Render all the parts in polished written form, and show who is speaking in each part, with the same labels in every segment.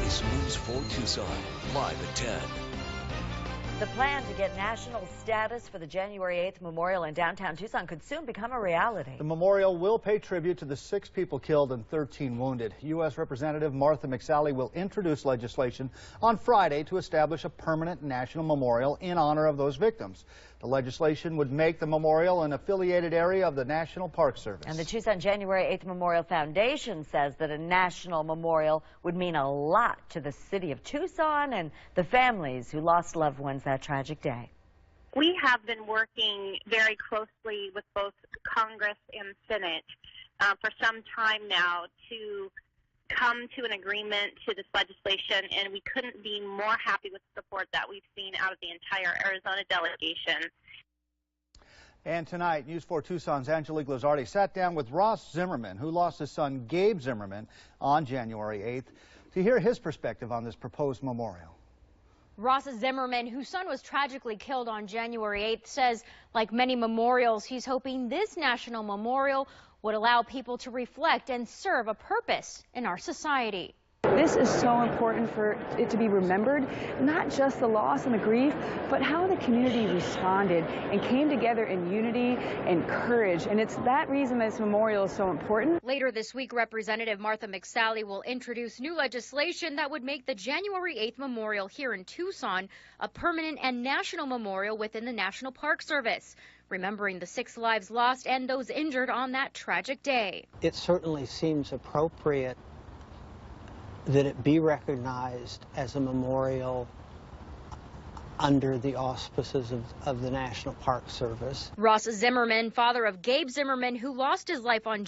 Speaker 1: is News 4 Tucson, live at 10.
Speaker 2: The plan to get national status for the January 8th memorial in downtown Tucson could soon become a reality.
Speaker 3: The memorial will pay tribute to the 6 people killed and 13 wounded. U.S. Representative Martha McSally will introduce legislation on Friday to establish a permanent national memorial in honor of those victims. The legislation would make the memorial an affiliated area of the National Park Service.
Speaker 2: And the Tucson January 8th Memorial Foundation says that a national memorial would mean a lot to the city of Tucson and the families who lost loved ones that tragic day.
Speaker 4: We have been working very closely with both Congress and Senate for some time now to come to an agreement to this legislation, and we couldn't be more happy with the support that we've seen out of the entire Arizona delegation.
Speaker 3: And tonight, News 4 Tucson's Angelique Lazardi sat down with Ross Zimmerman, who lost his son Gabe Zimmerman on January 8th, to hear his perspective on this proposed memorial.
Speaker 5: Ross Zimmerman, whose son was tragically killed on January 8th, says, like many memorials, he's hoping this national memorial would allow people to reflect and serve a purpose in our society.
Speaker 6: This is so important for it to be remembered, not just the loss and the grief, but how the community responded and came together in unity and courage. And it's that reason this memorial is so important.
Speaker 5: Later this week, Representative Martha McSally will introduce new legislation that would make the January 8th memorial here in Tucson a permanent and national memorial within the National Park Service, remembering the 6 lives lost and those injured on that tragic day.
Speaker 7: It certainly seems appropriate that it be recognized as a memorial under the auspices of the National Park Service.
Speaker 5: Ross Zimmerman, father of Gabe Zimmerman, who lost his life on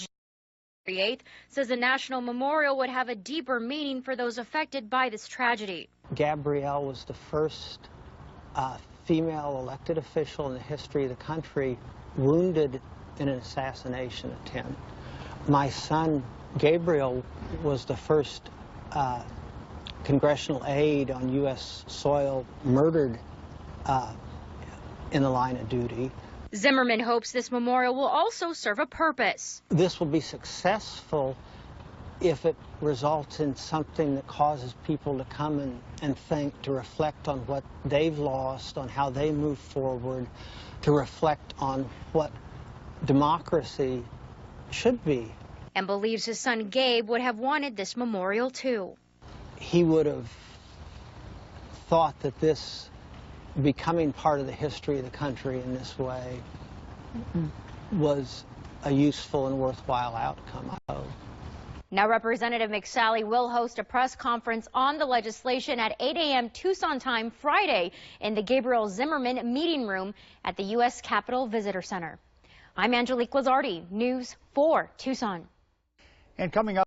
Speaker 5: January 8th, says a national memorial would have a deeper meaning for those affected by this tragedy.
Speaker 7: Gabrielle was the first female elected official in the history of the country wounded in an assassination attempt. My son, Gabriel, was the first congressional aide on U.S. soil murdered in the line of duty.
Speaker 5: Zimmerman hopes this memorial will also serve a purpose.
Speaker 7: This will be successful if it results in something that causes people to come and think, to reflect on what they've lost, on how they move forward, to reflect on what democracy should be.
Speaker 5: And believes his son Gabe would have wanted this memorial too.
Speaker 7: He would have thought that this becoming part of the history of the country in this way was a useful and worthwhile outcome.
Speaker 5: Now Representative McSally will host a press conference on the legislation at 8 a.m. Tucson time Friday in the Gabriel Zimmerman meeting room at the U.S. Capitol Visitor Center. I'm Angelique Lazardi, News 4 Tucson.
Speaker 3: And coming up